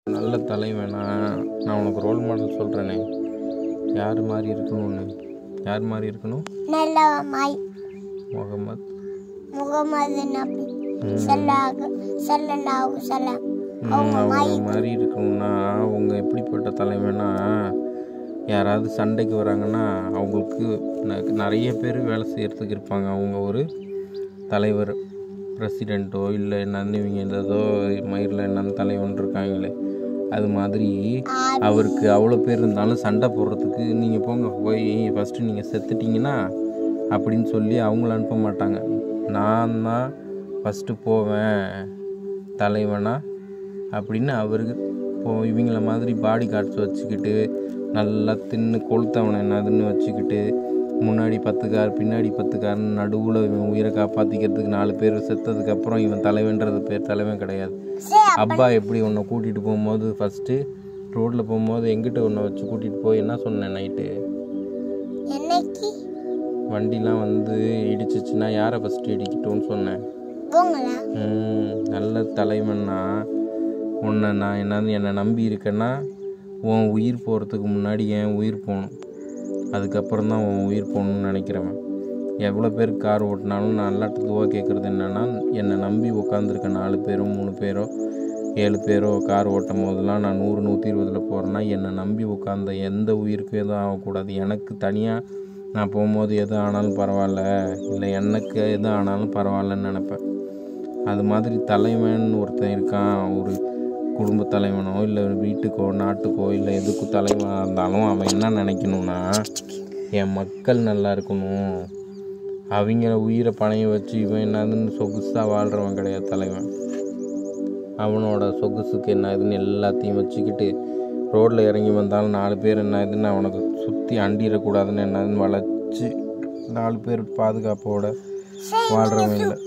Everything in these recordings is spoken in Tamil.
நல்ல தலைவனா நான் உனக்கு ரோல் மாடல் சொல்கிறேனே, யார் மாதிரி இருக்கணும்னு. யார் மாதிரி இருக்கணும்? முகமது நபி ஸல்லல்லாஹு அலைஹி அவங்க மாதிரி இருக்கணும்னா அவங்க எப்படிப்பட்ட தலைவனா, யாராவது சண்டைக்கு வராங்கன்னா அவங்களுக்கு நிறைய பேர் வேலை செய்கிறதுக்கு இருப்பாங்க. அவங்க ஒரு தலைவர், பிரசிடெண்ட்டோ இல்லை என்னன்னு இவங்க ஏதோ மயிரில் என்னன்னு தலைவன் இருக்காங்களே, அது மாதிரி அவருக்கு அவ்வளோ பேர் இருந்தாலும் சண்டை போடுறதுக்கு நீங்கள் போய் ஃபஸ்ட்டு நீங்கள் செத்துட்டிங்கன்னா அப்படின்னு சொல்லி அவங்கள அனுப்ப மாட்டாங்க. நான் தான் ஃபஸ்ட்டு போவேன் தலைவனா அப்படின்னு அவருக்கு இவங்கள மாதிரி பாடி கார்ட்ஸ் வச்சுக்கிட்டு நல்லா தின்னு கொளுத்தவனை என்னதுன்னு வச்சுக்கிட்டு முன்னாடி 10 கார் பின்னாடி 10 கார்னு நடுவில் இவன் உயிரை காப்பாற்றிக்கிறதுக்கு 4 பேர் செத்ததுக்கப்புறம் இவன் தலைவன்றது பேர் தலைவன் கிடையாது. அப்பா எப்படி உன்னை கூட்டிகிட்டு போகும்போது ஃபஸ்ட்டு ரோட்டில் போகும்போது எங்கிட்ட உன்னை வச்சு கூட்டிகிட்டு போய் என்ன சொன்னேன் நைட்டு, வண்டிலாம் வந்து இடிச்சிச்சுன்னா யாரை ஃபஸ்ட்டு இடிக்கட்டும்னு சொன்னேன். நல்ல தலைவன்னா உன்னை நான் என்னை நம்பி இருக்கேன்னா உன் உயிர் போகிறதுக்கு முன்னாடி என் உயிர் போகணும், அதுக்கப்புறம் தான் உன் உயிர் போகணுன்னு நினைக்கிறவன். எவ்வளோ பேர் கார் ஓட்டினாலும் நான் நல்லாட்டத்துவாக கேட்குறது என்னென்னா, என்னை நம்பி உட்காந்துருக்க 4 பேரோ 3 பேரோ 7 பேரோ கார் ஓட்டும் போதெல்லாம் நான் 100 120 போகிறேன்னா என்னை நம்பி உட்காந்த எந்த உயிருக்கும் எதுவும் ஆகக்கூடாது. எனக்கு தனியாக நான் போகும்போது எது ஆனாலும் பரவாயில்ல, இல்லை எனக்கு எது ஆனாலும் பரவாயில்லன்னு நினப்பேன். அது மாதிரி தலைவன் ஒருத்தன் இருக்கான், ஒரு குடும்ப தலைவனோ இல்லை வீட்டுக்கோ நாட்டுக்கோ இல்லை எதுக்கு தலைவனாக இருந்தாலும் அவன் என்ன நினைக்கணும்னா, என் மக்கள் நல்லா இருக்கணும், அவங்கள உயிரை பணைய வச்சு இவன் என்னதுன்னு சொகுசாக வாழ்கிறவன் கிடையாது தலைவன். அவனோட சொகுசுக்கு என்னதுன்னு எல்லாத்தையும் வச்சுக்கிட்டு ரோட்டில் இறங்கி வந்தாலும் 4 பேர் என்னதுன்னு அவனுக்கு சுற்றி அண்டிடக்கூடாதுன்னு என்னதுன்னு வளைச்சி 4 பேர் பாதுகாப்போட வாழ்கிறவன் இல்லை.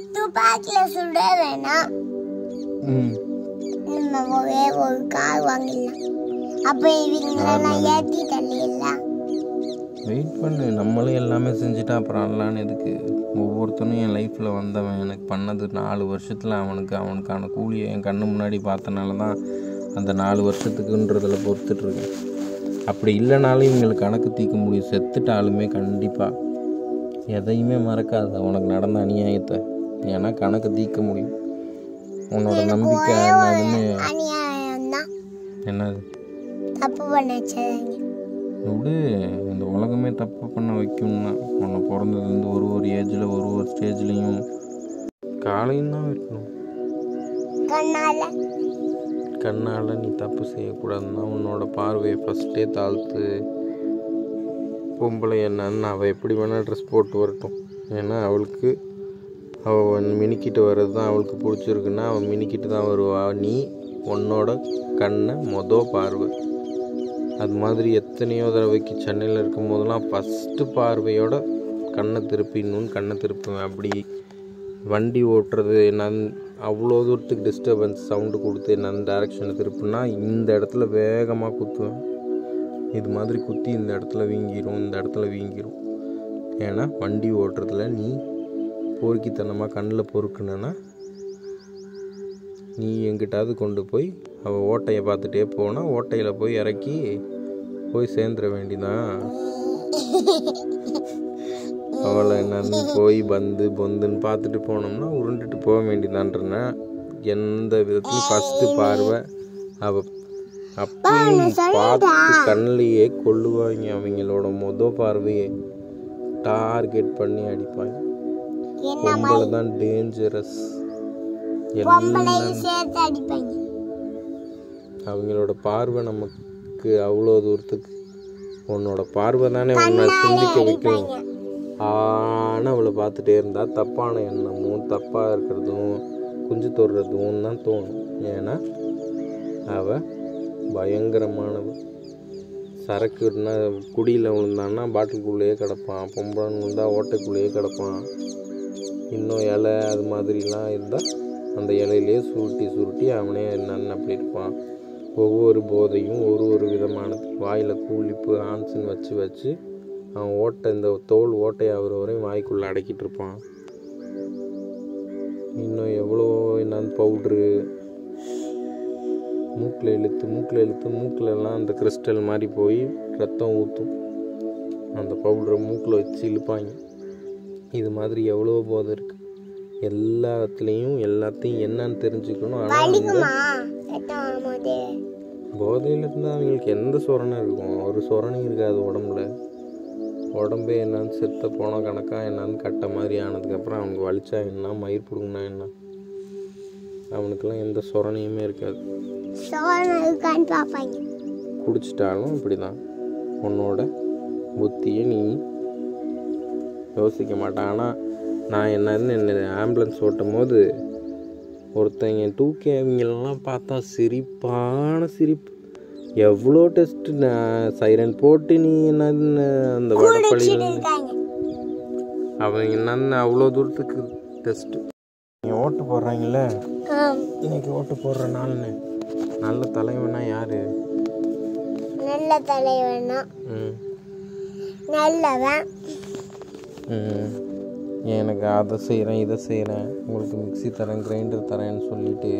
ஒரு கார் வாங்கிடலாம், அப்போ இவங்களெல்லாம் ஏற்றி தள்ளிடலாம். வெயிட் பண்ணு, நம்மளும் எல்லாமே செஞ்சுட்டா அப்புறம் அல்லான்னு எதுக்கு? ஒவ்வொருத்தனும் என் லைஃப்பில் வந்தவன் எனக்கு பண்ணது 4 வருஷத்தில் அவனுக்கான கூலியை என் கண்ணு முன்னாடி பார்த்தனால தான் அந்த 4 வருஷத்துக்குன்றதில் பொறுத்துட்ருக்கேன். அப்படி இல்லைனாலும் இவங்களுக்கு கணக்கு தீர்க்க முடியும். செத்துட்டாலுமே கண்டிப்பாக எதையுமே மறக்காத உனக்கு நடந்த அநியாயத்தை, ஏன்னா கணக்கு தீர்க்க முடியும். உன்னோட நம்பிக்கை என்னதுன்னு என்னது தப்பு பண்ண விடு, இந்த உலகமே தப்பு பண்ண வைக்கும்னா உன்னை பிறந்ததுலேருந்து ஒரு ஏஜில் ஒரு ஸ்டேஜ்லேயும் காலையும் தான் வைக்கணும். கண்ணால் நீ தப்பு செய்யக்கூடாதுன்னா உன்னோட பார்வையை ஃபஸ்ட்டே தாழ்த்து. பொம்பளை என்னன்னு அவள் எப்படி வேணால் ட்ரெஸ் போட்டு வரட்டும், ஏன்னா அவளுக்கு அவள் மினிக்கிட்டு வர்றது தான் அவளுக்கு பிடிச்சிருக்குன்னா அவள் மினிக்கிட்டு தான் வருவா. நீ உன்னோட கண்ணை பார்வை. அது மாதிரி எத்தனையோ தடவைக்கு சென்னையில் இருக்கும் போதெல்லாம் ஃபஸ்ட்டு பார்வையோட கண்ணை திருப்புவேன். அப்படி வண்டி ஓட்டுறது என்னன்னு அவ்வளோ தூரத்துக்கு டிஸ்டர்பன்ஸ் சவுண்டு கொடுத்து என்னன்னு டைரெக்ஷனை திருப்புனா இந்த இடத்துல வேகமாக குத்துவேன். இது மாதிரி குத்தி இந்த இடத்துல வீங்கிரும். ஏன்னா வண்டி ஓட்டுறதுல நீ பொறுக்கித்தனமாக கண்ணில் பொறுக்குனா நீ எங்கிட்டாவது கொண்டு போய் அவள் ஓட்டையை பார்த்துட்டே போனால் ஓட்டையில் போய் இறக்கி போய் சேர்ந்துட வேண்டிதான். அவளை என்னன்னு போய் பொந்துன்னு பார்த்துட்டு போனோம்னா உருண்டுட்டு போக வேண்டியதான்றன. எந்த விதத்துலையும் ஃபஸ்ட்டு பார்வை அவள் அப்பயும் பார்த்து கண்ணிலேயே கொள்ளுவாங்க. அவங்களோட பார்வையை டார்கெட் பண்ணி அடிப்பாங்க. பொம்பளை தான் டேஞ்சரஸ். அவங்களோட பார்வை நமக்கு அவ்வளோ தூரத்துக்கு, உன்னோட பார்வை தானே உன்னை சிந்திக்க வைக்கும். ஆனால் அவளை பார்த்துட்டே இருந்தால் தப்பான எண்ணமும் தப்பாக இருக்கிறதும் குஞ்சு தொடுறதும் தான் தோணும். ஏன்னா அவள் பயங்கரமானவள். சரக்குன்னா குடியில் விழுந்தான்னா பாட்டிலுக்குள்ளேயே கிடப்பான், பொம்பளைன்னு விழுந்தால் ஓட்டைக்குள்ளேயே கிடப்பான். இன்னும் இலை அது மாதிரிலாம் இருந்தால் அந்த இலையிலே சுருட்டி அவனே என்னன்னு அப்படி இருப்பான். ஒவ்வொரு போதையும் ஒரு விதமானது. வாயில் கூலிப்பு ஆன்ஸுன்னு வச்சு அவன் இந்த தோல் ஓட்டையாகிற வரையும் வாய்க்குள்ளே அடக்கிட்டு இருப்பான். இன்னும் எவ்வளோ என்னன்னு பவுட்ரு மூக்கில் இழுத்து மூக்கிலெல்லாம் அந்த கிறிஸ்டல் மாதிரி போய் ரத்தம் ஊற்றும். அந்த பவுடரை மூக்கில் வச்சு இழுப்பாங்க. இது மாதிரி எவ்வளோ போதை இருக்குது. எல்லாத்தையும் என்னன்னு தெரிஞ்சுக்கணும். ஆனால் போதையில் இருந்தால் அவங்களுக்கு எந்த சொரணை இருக்கும்? ஒரு சொரணையும் இருக்காது உடம்புல. உடம்பே என்னன்னு செத்த போன கணக்காக என்னன்னு கட்ட மாதிரி ஆனதுக்கப்புறம் அவனுக்கு வலிச்சா என்ன, மயிர் பிடுங்கினா என்ன, அவனுக்கெல்லாம் எந்த சொரணையுமே இருக்காது. குடிச்சிட்டாலும் இப்படி தான். உன்னோட புத்தியை நீ யோசிக்க மாட்டான். ஆனால் நான் என்ன ஆம்புலன்ஸ் ஓட்டும் போது ஒருத்தங்க 2K அவங்களெல்லாம் பார்த்தா சிரிப்பான சிரிப்பு. எவ்வளோ டெஸ்ட்டு சைரன் போட்டு நீ என்னன்னு அந்த வடப்பள்ளியில் அவங்க என்னன்னு அவ்வளோ தூரத்துக்கு டெஸ்ட்டு. நீங்கள் ஓட்டு போடுறாங்கல்ல, இன்னைக்கு ஓட்டு போடுற நாள்னு நல்ல தலைவனா யாரு? நல்ல தலைவனா நல்லவன். எனக்கு அதை செய்கிறேன் இதை செய்கிறேன், உங்களுக்கு மிக்சி தரேன் கிரைண்டர் தரேன்னு சொல்லிட்டு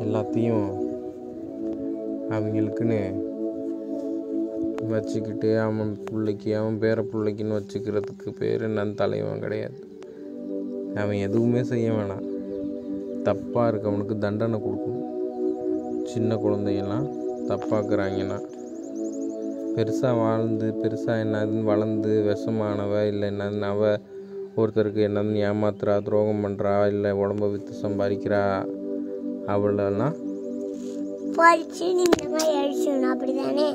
எல்லாத்தையும் அவங்களுக்குன்னு வச்சுக்கிட்டு அவன் பிள்ளைக்கு அவன் பேர பிள்ளைக்குன்னு வச்சுக்கிறதுக்கு பேர் என்னன்னு தலைவன் கிடையாது. அவன் எதுவுமே செய்ய வேணாம். தப்பாக இருக்கவனுக்கு தண்டனை கொடுக்கணும். சின்ன குழந்தையெல்லாம் தப்பாக்குறாங்கன்னா பெருசாக வாழ்ந்து பெருசாக என்னதுன்னு வளர்ந்து விஷமானவ இல்லை என்னதுன்னு அவ ஒருத்தருக்கு என்னதுன்னு ஏமாத்துறா, துரோகம் பண்ணுறா, இல்லை உடம்ப விற்று சம்பாதிக்கிறா, அவளெல்லாம் அப்படிதானே?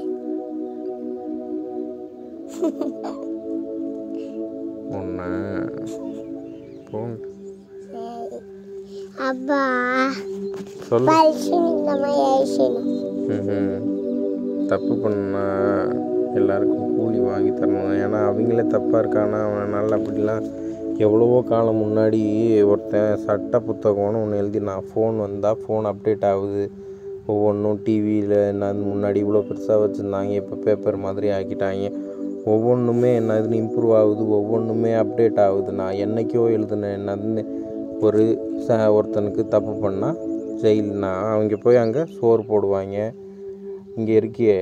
ஒன்று போங்க. அப்பா சொல்லு. சொல்லு. தப்பு பண்ணா எல்லாருக்கும் கூலி வாங்கி தரணும். ஏன்னா அவங்களே தப்பாக இருக்கானா அவனால் அப்படிலாம். எவ்வளவோ காலம் முன்னாடி ஒருத்தன் சட்ட புத்தகம்னு ஒன்று எழுதினான். ஃபோன் வந்தால் ஃபோன் அப்டேட் ஆகுது. ஒவ்வொன்றும் டிவியில் என்னது முன்னாடி இவ்வளோ பெருசாக வச்சுருந்தாங்க, இப்போ பேப்பர் மாதிரி ஆக்கிட்டாங்க. ஒவ்வொன்றுமே என்னதுன்னு இம்ப்ரூவ் ஆகுது, ஒவ்வொன்றுமே அப்டேட் ஆகுது. நான் என்றைக்கோ எழுதுனேன் என்னதுன்னு ஒருத்தனுக்கு தப்பு பண்ணால் ஜெயில்னா அவங்க போய் அங்கே சோறு போடுவாங்க. இங்கே இருக்கியே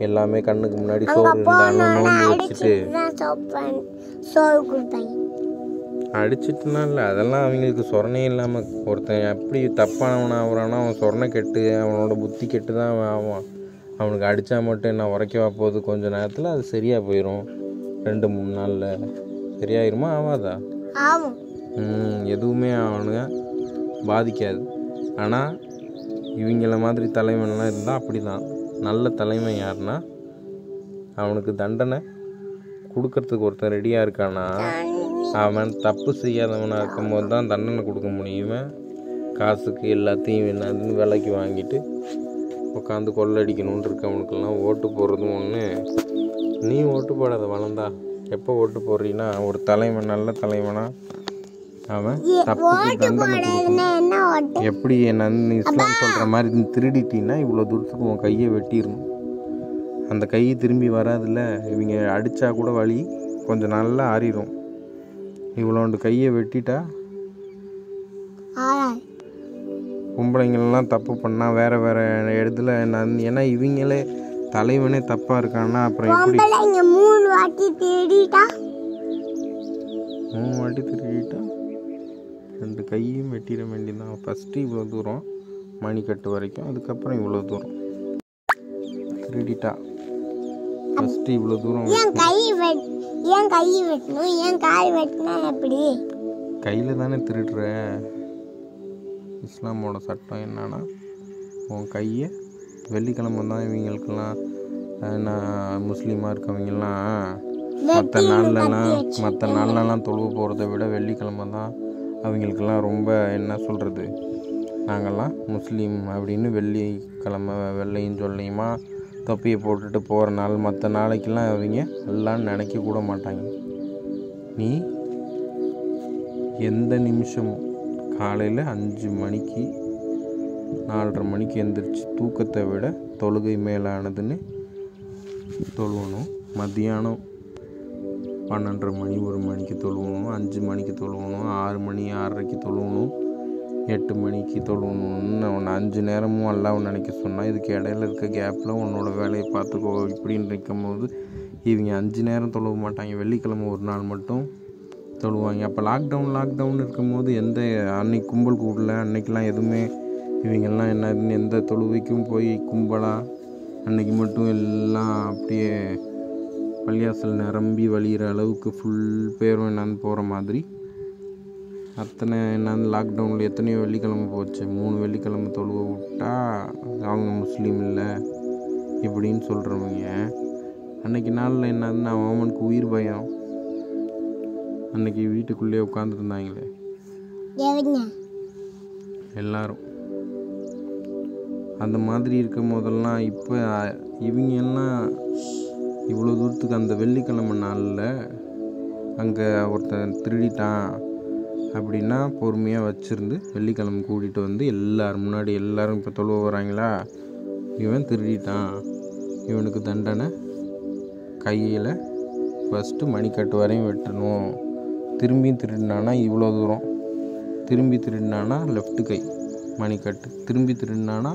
எல்லாமே கண்ணுக்கு முன்னாடி சோறு இருந்தாலும் நோம்பு வச்சுட்டு அடிச்சிட்டுனா இல்லை, அதெல்லாம் அவங்களுக்கு சொரணே இல்லாமல். ஒருத்தன் எப்படி தப்பானவனாக ஆகுறானோ அவன் சொரணை கெட்டு அவனோட புத்தி கெட்டு தான் அவன் ஆவான். அவனுக்கு அடித்தா மட்டும் என்ன உரைக்கவா போகுது? கொஞ்சம் நேரத்தில் அது சரியாக போயிடும். 2-3 நாளில் சரியாயிருமா? ஆகாதா? எதுவுமே அவனுங்க பாதிக்காது. ஆனால் இவங்கள மாதிரி தலைவன்லாம் இருந்தால் அப்படி தான். நல்ல தலைவன் யாருன்னா அவனுக்கு தண்டனை கொடுக்கறதுக்கு ஒருத்தன் ரெடியாக இருக்கானா அவன் தப்பு செய்யாதவனாக இருக்கும்போது தான் தண்டனை கொடுக்க முடியுமே. காசுக்கு எல்லாத்தையும் என்னதுன்னு விலைக்கு வாங்கிட்டு உட்காந்து கொள்ளடிக்கணும்னு இருக்கவனுக்கெல்லாம் ஓட்டு போடுறதும் ஒன்று. நீ ஓட்டு போடாத வளர்ந்தா. எப்போ ஓட்டு போடுறீன்னா ஒரு தலைவன் நல்ல தலைவனா அவன் தப்புக்கு தண்டனை கொடுக்கணும். எப்படி என்னன்னு இஸ்லாம் சொல்கிற மாதிரி நீ திருடிட்டீன்னா இவ்வளோ தூரத்துக்கு உன் கையை வெட்டிடணும். அந்த கை திரும்பி வராதுல்ல. இவங்க அடித்தா கூட வலி கொஞ்சம் நல்லா ஆறிடும். இவ்வளோண்டு கையை வெட்டிட்டா பொம்பளைங்கள்லாம் தப்பு பண்ணால் வேறு வேறு இடத்துல ஏன்னா இவங்களே தலைவனே தப்பாக இருக்கான்னா அப்புறம் எப்படி 3 வாட்டி திருடிட்டா 2 கையும் வெட்டிட வேண்டியதான். ஃபஸ்ட்டு இவ்வளோ தூரம் மணிக்கட்டு வரைக்கும், அதுக்கப்புறம் இவ்வளோ தூரம் திருடிட்டா. ஃபஸ்ட்டு இவ்வளோ தூரம் ஏன் கை வெட்டணும்? ஏன் கால் வெட்டினா எப்படி? கையில் தானே திருடுற. இஸ்லாமோட சட்டம் என்னன்னா உன் கையை வெள்ளிக்கிழமை தான் இவங்களுக்கெல்லாம் நான் முஸ்லீமாக இருக்கவங்கெல்லாம் மற்ற நாள்லலாம் தொழுவு போகிறத விட வெள்ளிக்கிழமை தான் அவங்களுக்கெல்லாம் ரொம்ப என்ன சொல்கிறது, நாங்கள்லாம் முஸ்லீம் அப்படின்னு வெள்ளிக்கிழமை வெள்ளையும் சொல்லியுமா தொப்பியை போட்டுட்டு போகிற நாள். மற்ற நாளைக்கெல்லாம் அவங்க எல்லாம் நினைக்க கூட மாட்டாங்க. நீ எந்த நிமிஷமும் காலையில் 5 மணிக்கு 4:30 மணிக்கு எழுந்திரிச்சு தூக்கத்தை விட தொழுகை மேலானதுன்னு தொழுவணும். மத்தியானம் 12:30 மணி 1 மணிக்கு தொழுவணும், 5 மணிக்கு தொழுவணும், 6 மணி 6:30க்கு தொழுவணும். 8 மணிக்கு தொழுவணும்னு உன்னை 5 நேரமும் அல்லாஹ் நினைக்க சொன்னால் இதுக்கு இடையில இருக்க கேப்பில் உன்னோட வேலையை பார்த்துக்கோ இப்படின்னு நிற்கும் போது இவங்க 5 நேரம் தொழுவ மாட்டாங்க. வெள்ளிக்கிழமை ஒரு நாள் மட்டும் தொழுவாங்க. அப்போ லாக்டவுன் இருக்கும்போது அன்னைக்கு கும்பல் கூடல, அன்னைக்கெலாம் எதுவுமே இவங்கெல்லாம் என்னதுன்னு எந்த தொழுவைக்கும் போய் கும்பலாக அன்னைக்கு மட்டும் எல்லாம் அப்படியே பள்ளியாசல் நிரம்பி வழிகிற அளவுக்கு ஃபுல் பேரும் என்னன்னு போகிற மாதிரி அத்தனை என்னன்னு லாக்டவுனில் எத்தனையோ வெள்ளிக்கிழமை போச்சு. 3 வெள்ளிக்கிழமை தொழுவ விட்டா அவங்க முஸ்லீம் இல்லை இப்படின்னு சொல்கிறவங்க அன்றைக்கி நாளில் என்னதுன்னு அவனுக்கு உயிர் பயம். அன்றைக்கி வீட்டுக்குள்ளேயே உட்காந்துருந்தாங்களே எல்லாரும். அந்த மாதிரி இருக்கும் போதெல்லாம் இப்போ இவங்க எல்லாம் இவ்வளோ தூரத்துக்கு அந்த வெள்ளிக்கிழமை நாளில் அங்கே ஒருத்தன் திருடிட்டான் அப்படின்னா பொறுமையாக வச்சுருந்து வெள்ளிக்கிழமை கூட்டிகிட்டு வந்து எல்லோரும் முன்னாடி எல்லோரும் இப்போ தொழுவ வராங்களா, இவன் திருடிட்டான், இவனுக்கு தண்டனை கையில் ஃபஸ்ட்டு மணிக்கட்டு வரையும் வெட்டணும், திரும்பியும் திருடினானா இவ்வளோ தூரம், திரும்பி திருடினானா லெஃப்ட்டு கை மணிக்கட்டு, திரும்பி திருடினானா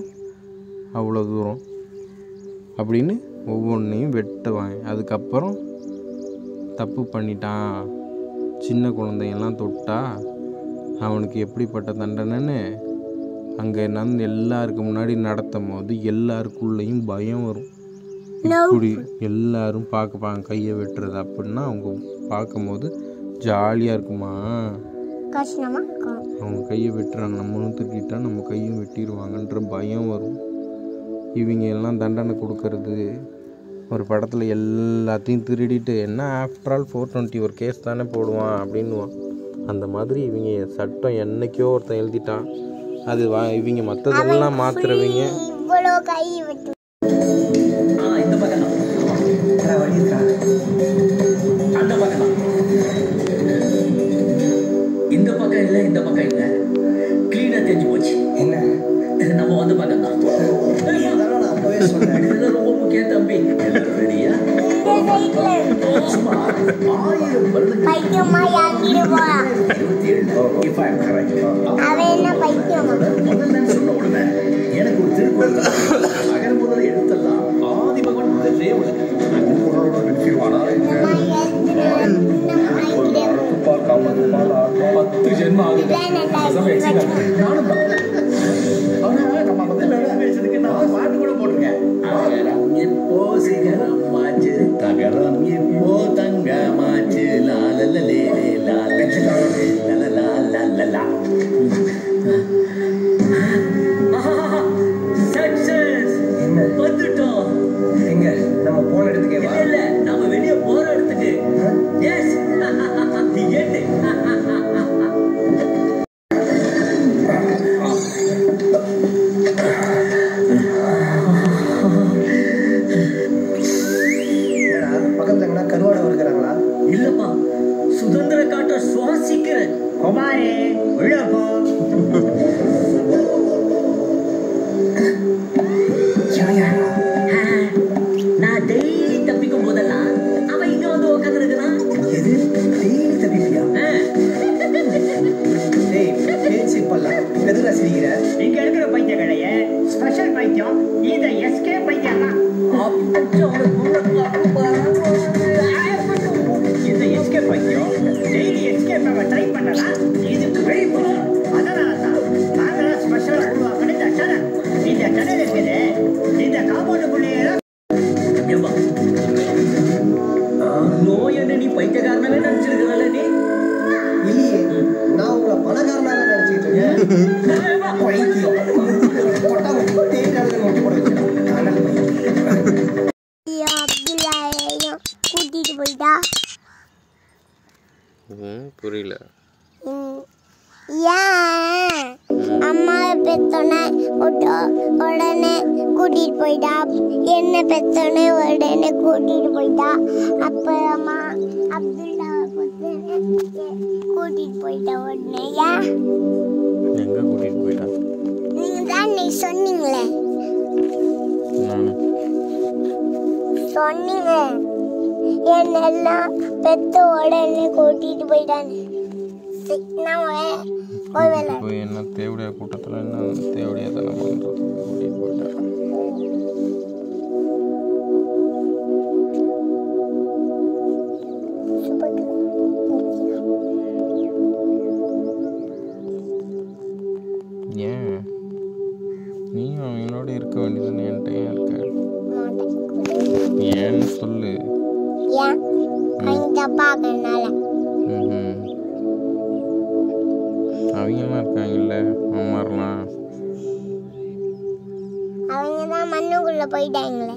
அவ்வளோ தூரம் அப்படின்னு ஒவ்வொன்றையும் வெட்டுவாங்க. அதுக்கப்புறம் தப்பு பண்ணிட்டான் சின்ன குழந்தைங்கெல்லாம் தொட்டா அவனுக்கு எப்படிப்பட்ட தண்டனைன்னு அங்கே என்னன்னு எல்லாருக்கு முன்னாடி நடத்தும் போது எல்லாருக்குள்ளேயும் பயம் வரும். இப்படி எல்லாரும் பார்ப்பாங்க கையை வெட்டுறது அப்படின்னா அவங்க பார்க்கும்போது ஜாலியாக இருக்குமா, அவங்க கையை வெட்டுறாங்க நம்மளும் திருட்டிட்டா நம்ம கையும் வெட்டிடுவாங்கன்ற பயம் வரும். இவங்க எல்லாம் தண்டனை கொடுக்கறது ஒரு படத்தில் எல்லாத்தையும் திருடிட்டு என்ன ஆஃப்டர் ஆல் 420 ஒரு கேஸ் தானே போடுவான் அப்படின்னுவான். அந்த மாதிரி இவங்க சட்டம் என்னைக்கோ ஒருத்தன் எழுதிட்டான், அது இவங்க மற்றதெல்லாம் மாத்துறவங்க. இந்த பக்கம் இல்லை, இந்த பக்கம் இல்லை, கிளீனா தெரிஞ்சு போச்சு. என்ன நம்ம வந்து பக்கம் தான் ரொம்ப முக்கியம் தம்பி. ரெடியா? சொன்ன உடனே எனக்கு ஒரு திருக்குறள் அகர் முதல் எழுத்தெல்லாம் ஆதி பகவான் முதலே நிறுத்திடுவானா? 10 ஜென்மம் ஆகுது. நானும் நம்ம பேசுறதுக்கு நான் பாட்டு கூட போட்டிருக்கேன். அகரம் இப்போ சிகரமாச்சு, தகரம் இப்போ தங்கமாச்சு, லாலலே லாலலா. சக்சஸ் வந்துட்டோம். எங்க நம்ம போன இடத்துக்கு? இல்ல நம்ம வெளியே போற இடத்துக்கு. Yes ticket. கருவாடை வருகிறாங்களா? இல்லப்பா, சுதந்திர காட்ட சுவாசிக்கிறேன். குமாரே உள்ளப்போ. நான் டெய்லி தப்பிக்கும் போதெல்லாம் அவன் இங்க வந்து உட்காந்து இருக்கிறான். எது டெய்லி தப்பிப்பியா? பேச்சு இப்பெல்லாம் எதுல சிரிக்கிற? இங்க இருக்கிற பைத்திய கடைய ஸ்பெஷல் பைத்தியம் இந்த எஸ்கே பைத்தியம் தான். இந்த எஸ்கே பைத்தியம் டெய்லி எஸ்கேப் நம்ம ட்ரை பண்ணலாம். இதுக்கு வெளிப்படும். அதனால தான் நாங்களாம் ஸ்பெஷல் உருவாக்கின இந்த சேனல். இந்த சேனல் இருக்குது இந்த காம்பவுண்டுக்குள்ளேயே நோய் என்ன நீ பைத்தியக்காரனாவே நினைச்சிருக்கிறல்ல? நீ இல்லையே, நான் உங்களை பணக்காரனாக நினைச்சிட்டு இருக்கேன். கூட்டிட்டு போயிட்டா புரியல. ஏன் அம்மா பெத்தோன்னே உடனே கூட்டிட்டு போயிட்டா, என்ன பெத்தோன்னே உடனே கூட்டிட்டு போயிட்டா, அப்புறமா அப்துல்லா கூட்டிட்டு போயிட்டா உடனே. ஏன் எங்க கூட்டிட்டு போயிட்டா? நீங்க தான் நீ சொன்னீங்களே, சொன்னீங்க என்னெல்லாம் பெத்த உடனே கூட்டிட்டு போயிட்டான்னு. கூட்டிகிட்டு போய் என்ன தேவடியா கூட்டத்தில் என்ன தேவடியா தானே பண்ணுறது கூட்டிகிட்டு போயிட்டேன். ஏன் நீயும் அவங்களோட இருக்க வேண்டியதுன்னு என்கிட்ட ஏன் இருக்க? ஏன்னு சொல்லு. அவங்கெல்லாம் இருக்காங்கல்ல அம்மாரெலாம். அவங்க தான் மண்ணுக்குள்ள போயிட்டாங்களே.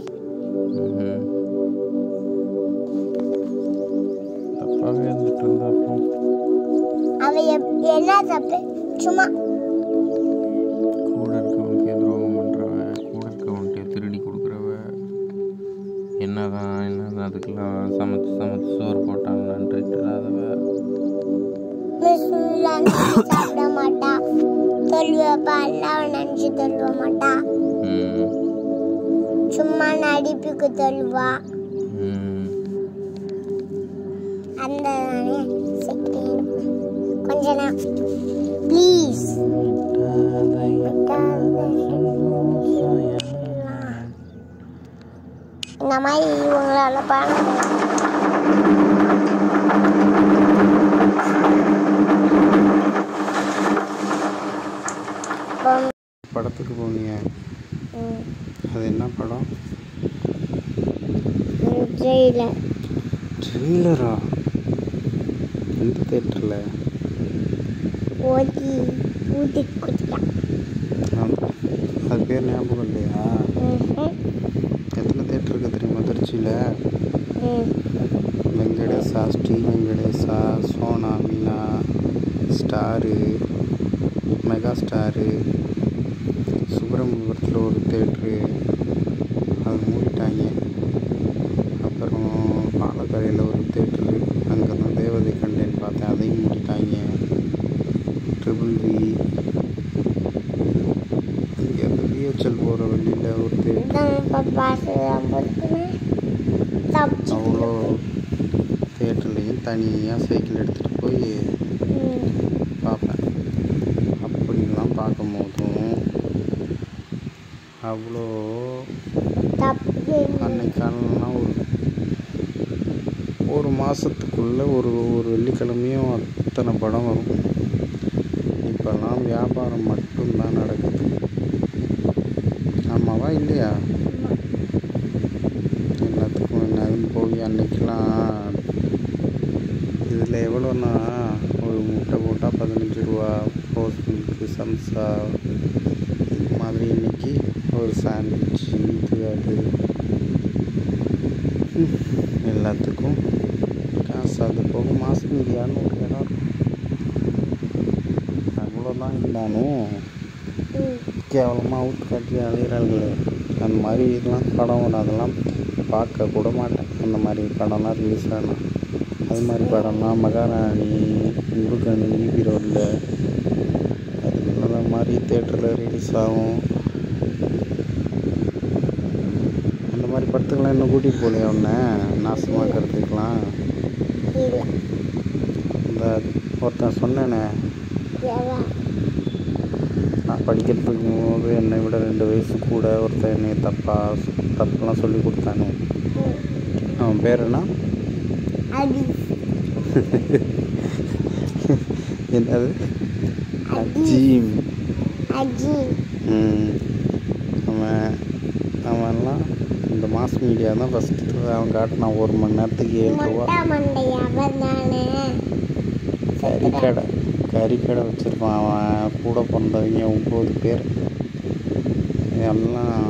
தப்பாகவே இருந்துட்டு இருந்தா அப்புறம் அவ என்ன தப்பு? சும்மா கூட இருக்கவனுக்கே துரோகம் பண்ணுறவ, கூட இருக்கவன்கிட்ட திருடி கொடுக்குறவ, என்னதான் அதுக்கெல்லாம் சமைச்சு சோறு போட்டாங்க நன்றி இல்லாதவ. சாப்பிட மாட்டா, தொல்லுவப்பா அல்லாவை நினைச்சு தொல்லுவ மாட்டா, சும்மா நடிப்புக்கு தொல்லுவா. அந்த கொஞ்ச நேரம் ப்ளீஸ். இந்த மாதிரி இவங்களால படத்துக்கு போனீங்க, அது என்ன படம்? ட்ரெய்லரா? எந்த தேட்டரில்? அது பேர் ஞாபகம் இல்லையா? எத்தனை தேட்டர் இருக்குது தெரியுமா திருச்சியில்? Venkatesa, Sri Venkatesa, Sona, Meena, star, mega star, சுப்பிரமணியபுரத்தில் ஒரு தேட்ரு, அது மூடிட்டாங்க. அப்புறம் பாலக்கரையில் ஒரு தேட்ரு, அங்கே தான் தேவதை கண்டேன்னு பார்த்தேன், அதையும் மூடிட்டாங்க. ட்ரிபிள் இங்கே அந்த பிஹெச்எல் போகிற வழியில் ஒரு தேட்ரு, அவ்வளோ தேட்டர்லேயும் தனியாக சைக்கிள் எடுத்துகிட்டு போய் பார்ப்பேன். அப்படிலாம் பார்க்கும் போதும் அவ்வளோ அன்னைக்கானலாம் ஒரு மாதத்துக்குள்ளே ஒரு வெள்ளிக்கிழமையும் அத்தனை படம் வரும். இப்போல்லாம் வியாபாரம் மட்டும்தான் நடக்குது. ஆமாவா இல்லையா? எல்லாத்துக்கும் என்னதுன்னு போய் அன்னைக்கெலாம் இதில் எவ்வளோன்னா ஒரு முட்டை போட்டால் 15 ரூபா, ரோஸ் மில்க்கு, சம்சா, இது மாதிரி இன்றைக்கி ஒரு சாண்ட்விச், இது அது எல்லாத்துக்கும் காசு. அது போக மாதம் மீதி 200 இடம் அவ்வளோதான். இருந்தாலும் கேவலமாக அவுத்து காட்டி அலைகிறாங்களே, அந்த மாதிரி இதெல்லாம் படம் வரும், அதெல்லாம் பார்க்க கூட மாட்டேன். அந்த மாதிரி படம்லாம் ரிலீஸ் ஆனால் அது மாதிரி படம்லாம் மகாராணி, முருகன், ஈபி ரோடில் அது மாதிரி தேட்டரில் ரிலீஸ் ஆகும். அந்த மாதிரி படத்துக்கெலாம் இன்னும் கூட்டிகிட்டு போகலையா ஒன்று நாசமாக்கிறதுக்கெலாம்? இந்த ஒருத்தன் சொன்னேனே, நான் படிக்கிறதுக்கு போது என்னை விட 2 வயசு கூட ஒருத்தன் என்னை தப்பெல்லாம் சொல்லி கொடுத்தானே, அவன் பேர் என்ன? என்னது? அஜீம். அவன்லாம் இந்த மாஸ் மீடியா தான் ஃபஸ்ட்டு அவன் காட்டினான். 1 மணி நேரத்துக்கு 7 ரூபா. கறிக்கடை வச்சுருப்பான். அவன் கூட பிறந்தவங்க 9 பேர். எல்லாம்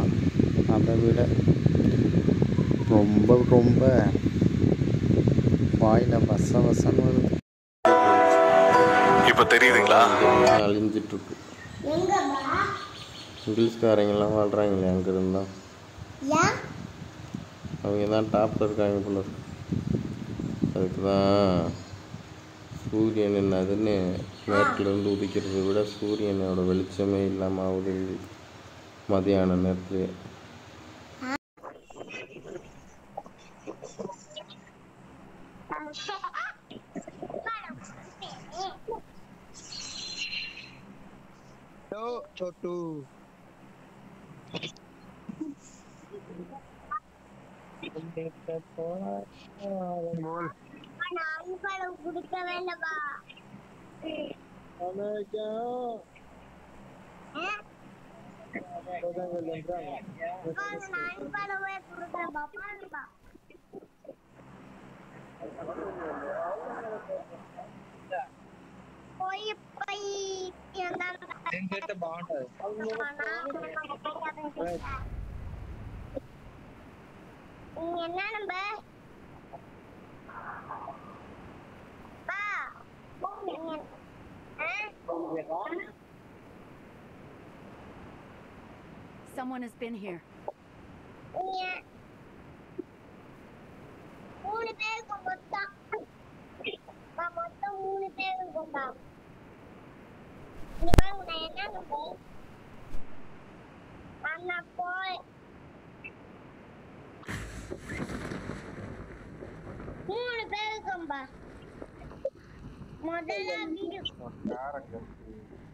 அதை விட ரொம்ப ரொம்ப வாயில் வசன்னு வருது. இப்போ தெரியுதுங்களா? அழிஞ்சிட்ருக்கு. இங்கிலீஷ்காரங்கெல்லாம் வாழ்கிறாங்களே அங்கே இருந்தால், அவங்க தான் டாப்பில் இருக்காங்க போல. அதுக்கு தான் சூரியன் என்னதுன்னு மேற்கிலேருந்து உதிக்கிறத விட சூரியனோட வெளிச்சமே இல்லாமல் ஆகுது மதியான நேரத்துலேயே. நான் அன்பளவு கொடுக்க வேண்டப்பா. நான் அன்பளவே கொடுக்குறேன் பாப்பா. போய் போய் நீங்க என்ன நம்பர் பா நீங்க Someone has been here. மூணு பேருக்கு மொத்தம் மொத்தம் 3 பேர் இருக்கும்பா. நீ பாருங்க நான் என்ன நம்பர் அண்ணா போய் 3 பேர் இருக்கும்பா. முதல்ல வீடு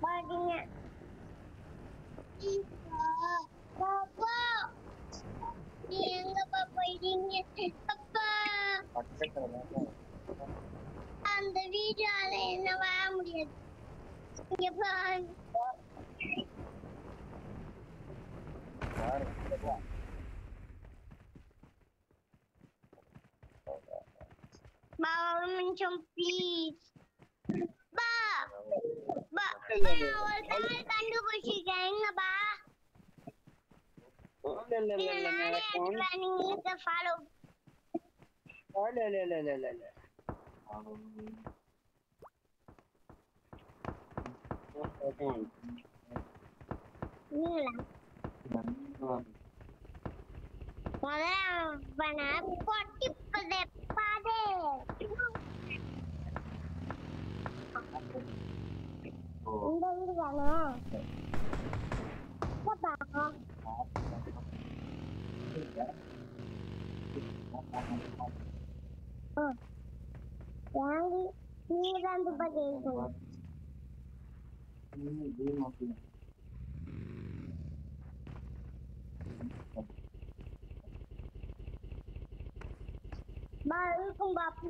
பாத்தீங்க பாப்பா நீ எங்கப்பா போயிட்டீங்க அப்பா? அந்த வீட்டால என்ன வர முடியாது. இங்க பாரு பா ஒரு நிமிஷம் ப்ளீஸ் பா பா ஒரு கால் கண்டுபிடிச்சிருக்கேன் எங்கப்பா? நீங்க ஃபாலோ இந்த வீடு தானே நீங்க தான் துப்பா கேட்கணும். இருக்கும் பாப்பு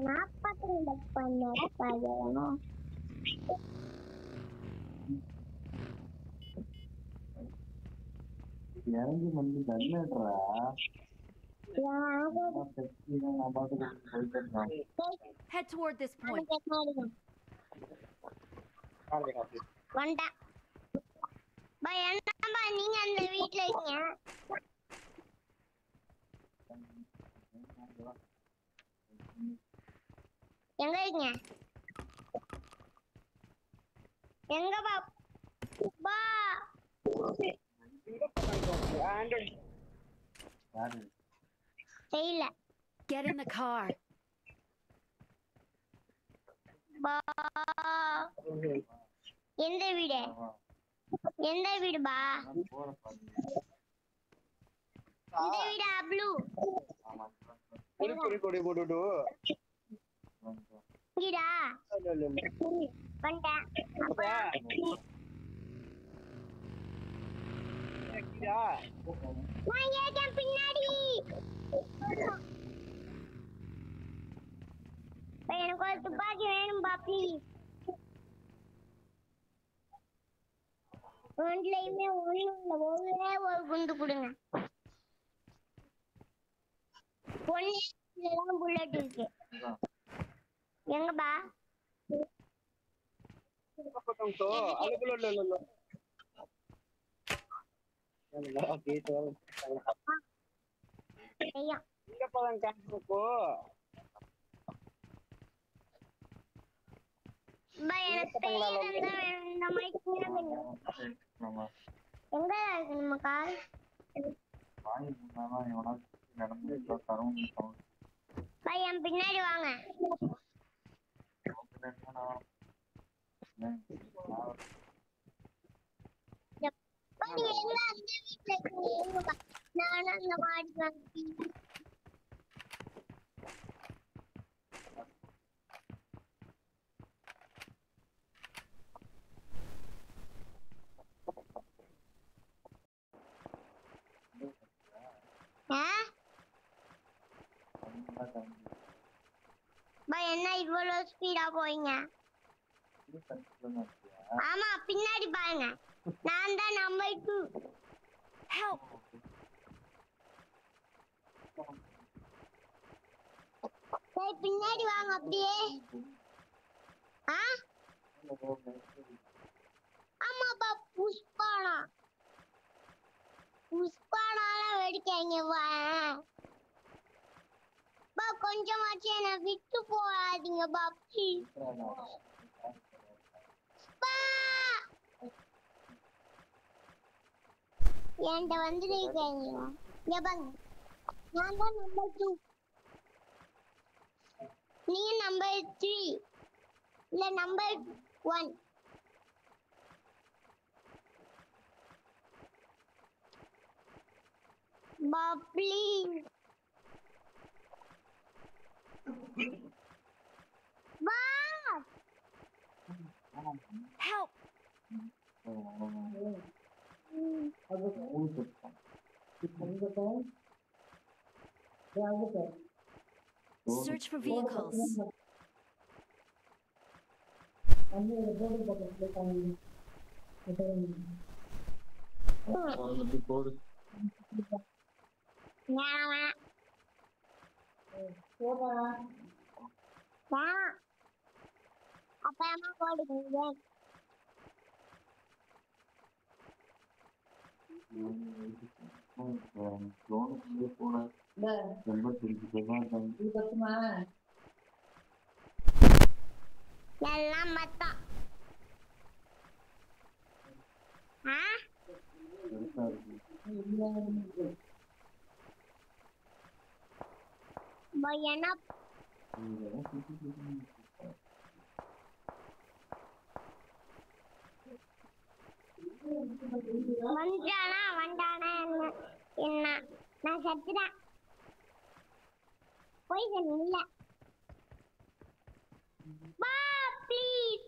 நாற்பத்தி பண்ண இறங்கி வந்து தண்ணா Head toward this point. வந்தா என்னப்பா நீங்க அந்த வீட்டுல இருக்கீங்க? எங்க இருக்கீங்க? எங்க பா தெரியல. Get in the car. பா எந்த வீடு? எந்த வீடு பா? இந்த வீடா ப்ளூ? வீடா? வந்துட்டேன். நான் ஏன் பின்னாடி எனக்கு ஒரு துப்பாக்கி வேணும் பாப்பி. ஒன்றுலையுமே ஒண்ணும் இல்லை, ஒரே ஒரு குண்டு கொடுங்க. ஒன்னுதான் புல்லட் இருக்கு. எங்கப்பா? எங்க இருக்கு நம்ம கார்? என் பின்னாடி வாங்க. நானும் அந்த மாடி வாங்கி ஸ்பீடா போறீங்க? ஆமா, பின்னாடி பாருங்க. நான் தான் நம்பர் 2. Help! சரி, பின்னாடி வாங்க அப்படியே. ஆ? ஆமாப்பா, புஷ்பானா. புஷ்பானால வெடிக்காங்க வா. பா, கொஞ்சமாச்சும் என்ன விட்டு போகாதீங்க பாப்பி. பா, என்கிட்ட வந்துருக்கீங்க. இங்க பாருங்க, நான் தான் நம்பர் 2, நீங்க நம்பர் 3 இல்ல நம்பர் 1. பா ப்ளீஸ் பா. Help! Search for vehicles. அப்புறமா போடுங்க. எல்லாம் மொத்தம் என்ன வந்தானா என்ன நான் சத்துறேன். போய்சன் இல்ல. பா ப்ளீஸ்.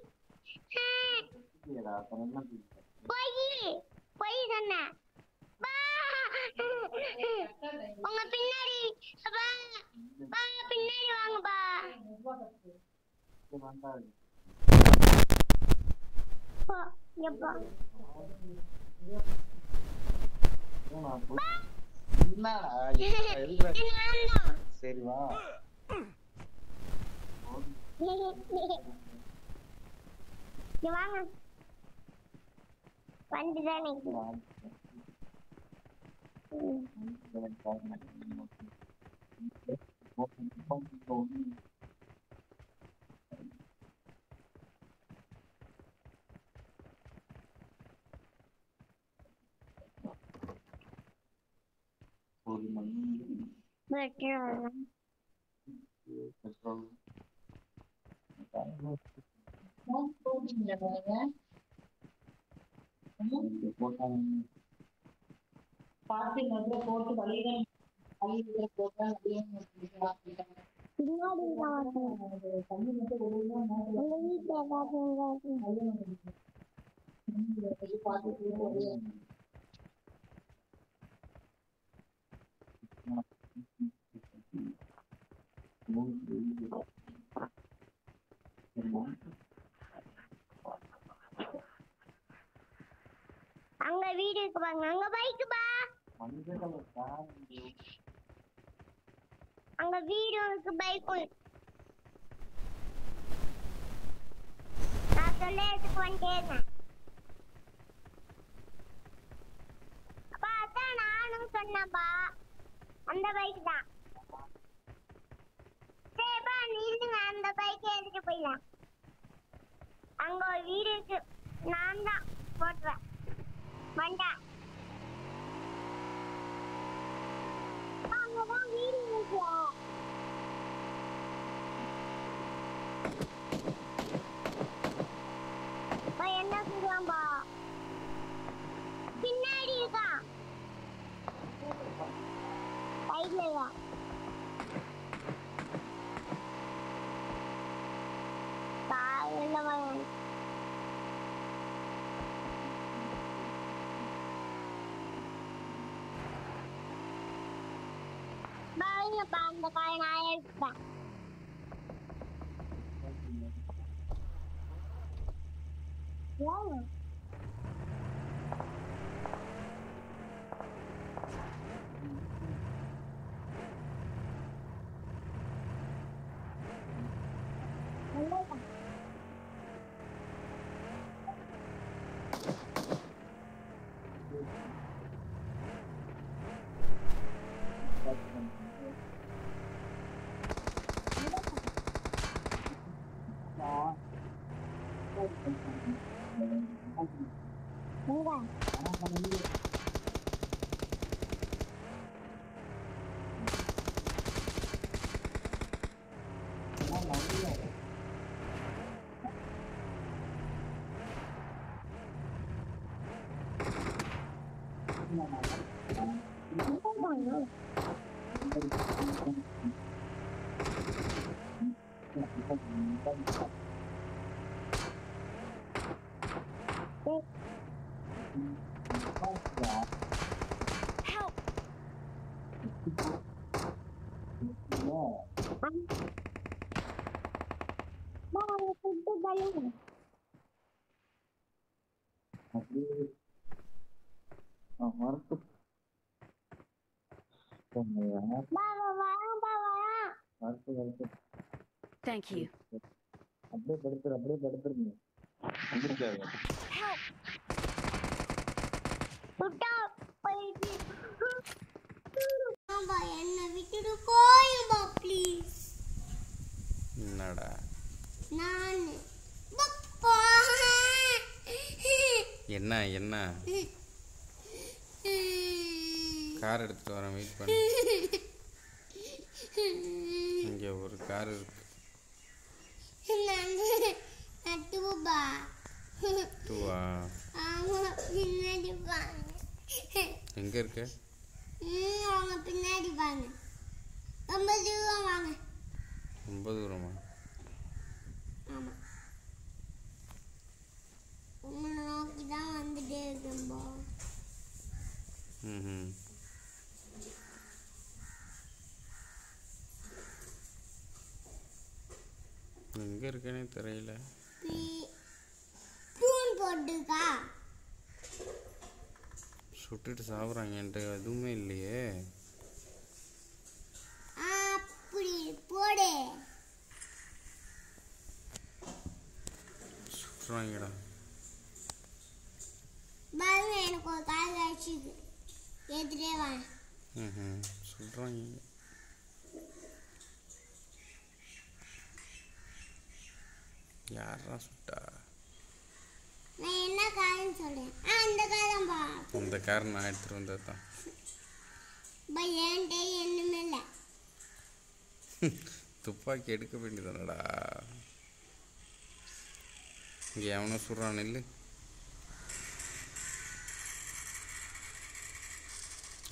போய் சொன்ன. உங்க பின்னாடி பின்னாடி வாங்கப்பா. சரி வா. வாங்க வந்துதானே. பாத்தி முதல்ல போட்டு வழியில போட்டா தண்ணி மட்டும் அங்க வீடு இருக்கு பாருங்க. அங்க பைக்கு பா. அங்க வீடு இருக்கு, பைக்கு. நான் சொல்ல எடுத்துக்கு வந்துட்டேன். அப்பா அதான் நானும் சொன்னப்பா, அந்த பைக் தான். சரிப்பா நில்லுங்க, அந்த பைக்கை எடுத்துட்டு போயிடலாம். அங்க ஒரு வீடு இருக்கு, நான் தான் போட்டுறேன். வண்டா அங்கதான் வீடு இருக்கு. என்ன சொல்லுவான்பா, பின்னாடி இருக்கா சைட்லயா. பாருங்கப்பா, அந்த காரை நான் எடுத்துப்பேன். ஏன் நல்லதா எங்க Help! ஃபுட்டு பலூன் மரத்து பாவா வரேன் பாவா மரத்து மரத்து Thank you. அப்படியே படுத்துருங்க Help! சுட்டா போயிட்டு ஆமா என்ன விட்டுடு போயுமா ப்ளீஸ் என்னடா நான் என்ன என்ன கார் எடுத்துட்டு வரேன், வெயிட் பண்ணு. இங்கே ஒரு கார் இருக்கு. டூவா? பின்னாடி பாருங்க, எங்க இருக்க? அவங்க பின்னாடி பாருங்க. ரொம்ப தூரம் வாங்க. ரொம்ப தூரமா? ஆமா, உங்களை நோக்கி தான் வந்துட்டே இருக்கேன்பா. ம். எங்க இருக்கேனே தெரியல. பூன் போட்டுக்கா சுட்டுட்டு சாப்பிட்றாங்க, என்கிட்ட எதுவுமே இல்லையே. அப்படி போடு. சுட்டுறாங்கடா. பாருங்க, எனக்கு ஒரு கால் காய்ச்சிது. எதிரே வாங்க. சுடுறாங்க. யாரா சுட்டா? நான் என்ன காருன்னு சொல்றேன். இந்த கார் தான் பா. அந்த கார் நான் எடுத்துட்டு வந்தது தான். என்கிட்ட என்னமே இல்லை. துப்பாக்கி எடுக்க வேண்டியதானடா. இங்கே எவனோ சுடுறான், இல்லை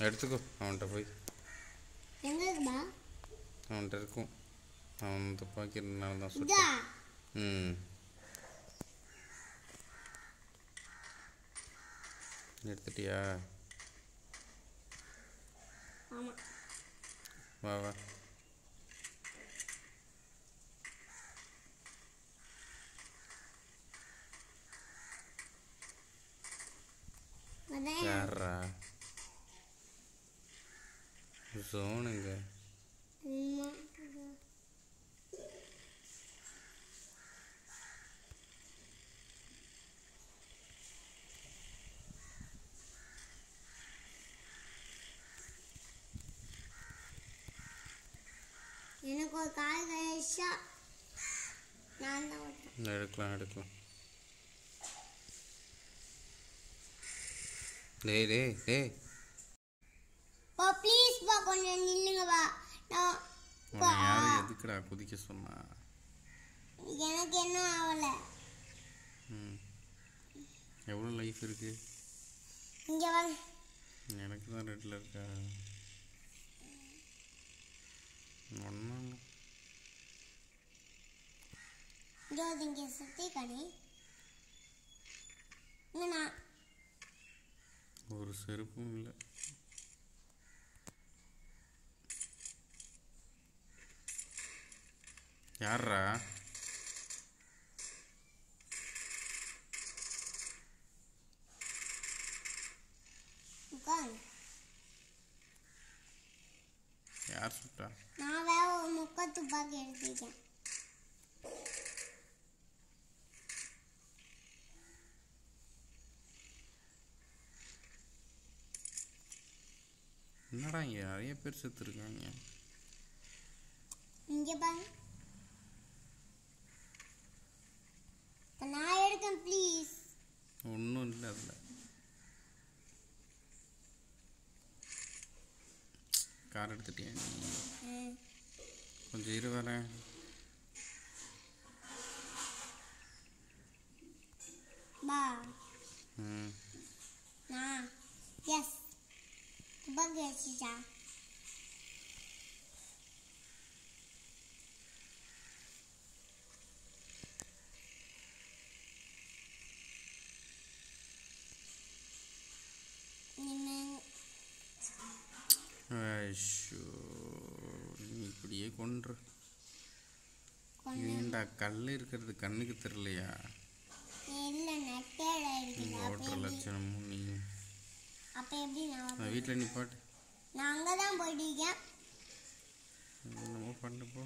எடுத்துக்கோ. அவன்கிட்ட போய் எங்க இருக்குப்பா? அவன்கிட்ட இருக்கும். அவன் துப்பாக்கி இருந்தாலும் தான் இதா? சுட்டான். ம், எடுத்துட்டியா? ஆமா. வா வா. அதான் யாரா? ஜோனுங்க. அம்மா. எனக்கு ஒரு கால் கழிச்சா நான் தான் ஓட்டுறேன். எடுக்கலாம். டேய் பா ப்ளீஸ் பா, கொஞ்சம் நில்லுங்க பா. நான் உன்னை யாரும் எதுக்குடா குதிக்க சொன்னா? எனக்கு என்ன ஆகலை. எவ்வளோ லைஃப் இருக்கு? இங்க வாங்க. எனக்கு தான் ரெட்டில் இருக்கா? ஒன்றும் இங்கே சுற்றி கணி. என்னண்ணா? ஒரு செருப்பும் இல்லை. யாரா? யார் சுட்டா? நான் வேற ஒரு முக்கா துப்பாக்கி எடுத்துருக்கேன். என்னடா இங்கே நிறைய பேர் செத்துருக்காங்க. இங்க பாருங்க. நான் எடுக்கேன் ப்ளீஸ். ஒன்றும் இல்லை அதில். கார் எடுத்துட்டியா நீ? கொஞ்சம் இரு வரேன். பா ம் நான் எஸ் துப்பாக்கி வச்சுட்டா. ஐயோ நீ இப்படியே கொன்று. ஏண்டா கல் இருக்கிறது கண்ணுக்கு தெரியலையா? இல்ல நெட்டேல இருக்குது. ஓட்டுற லட்சணமும் நீ. அப்ப எப்படி நான் வீட்டில் நிப்பாட்டு. நான் அங்கே தான் போயிட்டீங்க. என்னமோ பண்ணு போ.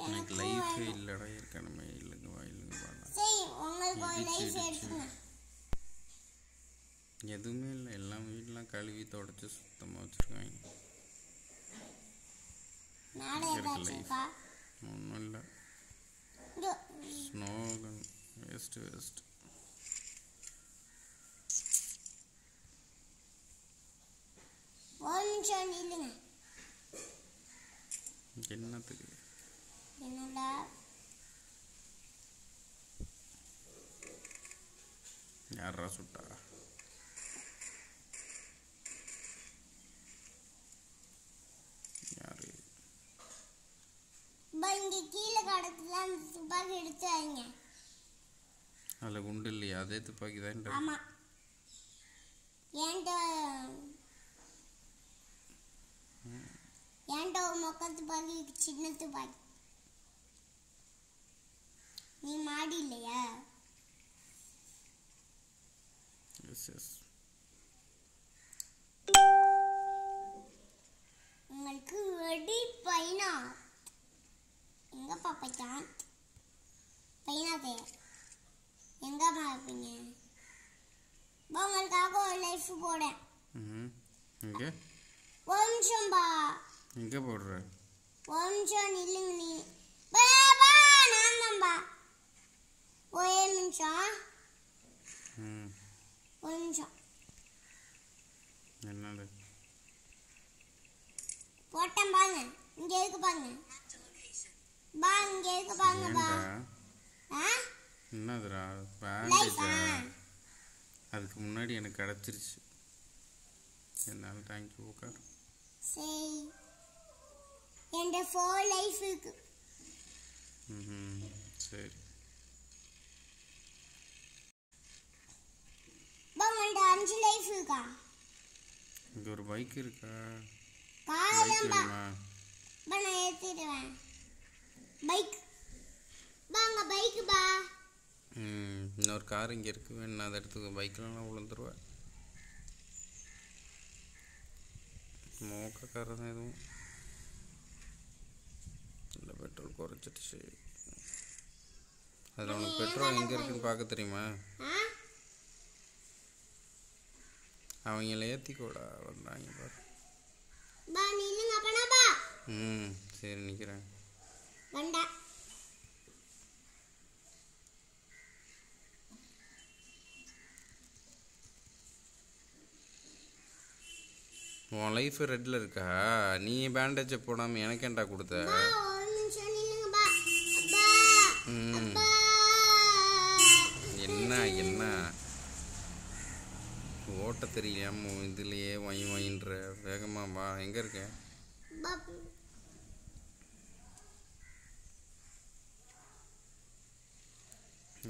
எனக்கு லைஃபே இல்லைடா இருக்கணுமே. இல்லைங்க வா இல்லைங்க வா. சரி உங்களுக்கு ஒரு லைஃப் எடுத்துங்க. எதுவுமே இல்லை. எல்லாம் வீடெலாம் கழுவி தொடச்சி சுத்தமாக வச்சுருக்காங்க. ஒன்றும் இல்லை. Snow waste waste. ஒரு நிமிஷம் இல்லைங்க. என்னத்துக்கு? என்னடா யாரா சுட்டா? யாரு? இங்கே கீழே கடத்துல அந்த துப்பாக்கி எடுத்து வைங்க. அதில் குண்டு இல்லையா? அதே துப்பாக்கி தான். ஆமாம். ஏன்ட்ட ஒரு மொக்க துப்பாக்கி சின்ன துப்பாக்கி. நீ மாடி இல்லையா? உங்களுக்கு வெடி பைனா எங்க பாப்பா? பைனாதே எங்க பார்ப்பீங்க? உங்களுக்காக ஒரு லைஃப் போடேன். இங்கே ஒரு நிமிஷம் பா. எங்கே போடுற? ஒரு நிமிஷம் நில்லுங்க. நீ நான் தான்பா. ஒரே நிமிஷம். ஒரு நிமிஷம். என்னது போட்டேன் பாருங்க. இங்க இருக்கு பாருங்க. பா இங்க இருக்கு பாருங்க பா. என்னதுடா? பேண்டேஜா? அதுக்கு முன்னாடி எனக்கு கிடச்சிருச்சு. என்னால் தேங்க்யூ. உட்கார். சரி என்கிட்ட 4 லைஃப் இருக்கு. சரி உங்கள்கிட்ட 5 லைஃப் இருக்கா? இங்கே ஒரு பைக் இருக்கா? காலம்பா நான் ஏற்றிடுவேன். பைக் வாங்க. பைக்கு பா. இன்னொரு கார் இங்கே இருக்கு. வேணும் அதை எடுத்து பைக்கெலாம் விழுந்துருவேன். மோக்க கார் தான் எதுவும் இல்லை. பெட்ரோல் குறைச்சிடுச்சு. அதில் உனக்கு பெட்ரோல் எங்கே இருக்குன்னு பார்க்க தெரியுமா? அவங்கள ஏற்றிக்கோடா வந்தாங்க பாரு. சரி நிற்கிறேன். உன் லைஃப் ரெட்டில் இருக்கா? நீ பேண்டேஜை போடாமல் எனக்கு ஏன்டா கொடுத்த? என்ன என்ன ஓட்ட தெரியாம இதுலயே வாயின்ற வேகமா வா. எங்க இருக்க?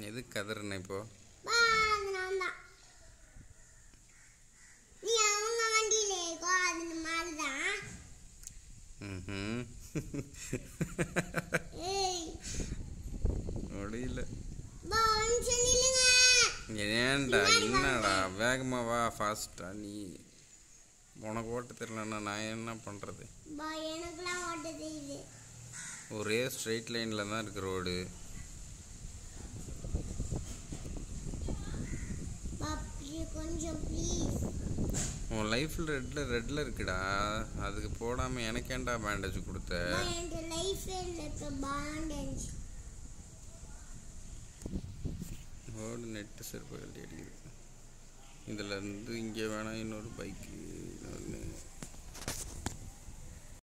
எது கதறன இப்போ? முடியல. ஏன்டா என்னடா வேகமா வா. ஃபாஸ்ட்டாக. நீ உனக்கு ஓட்ட தெரியலன்னா நான் என்ன பண்ணுறது? எனக்குலாம் ஓட்ட தெரியுது. ஒரே ஸ்ட்ரெயிட் லைனில் தான் இருக்கு ரோடு. கொஞ்சம் ப்ளீஸ். உன் லைஃப்பில் ரெட்டில் இருக்குடா. அதுக்கு போடாமல் எனக்கு ஏன்டா பேண்டேஜ் கொடுத்த? என் லைஃப்பில் இருக்க பேண்டேஜ். ரோடு நெட்டு செருப்பு கட்டி அடிக்குது. இதில் இருந்து இங்கே வேணாம் இன்னொரு பைக்கு.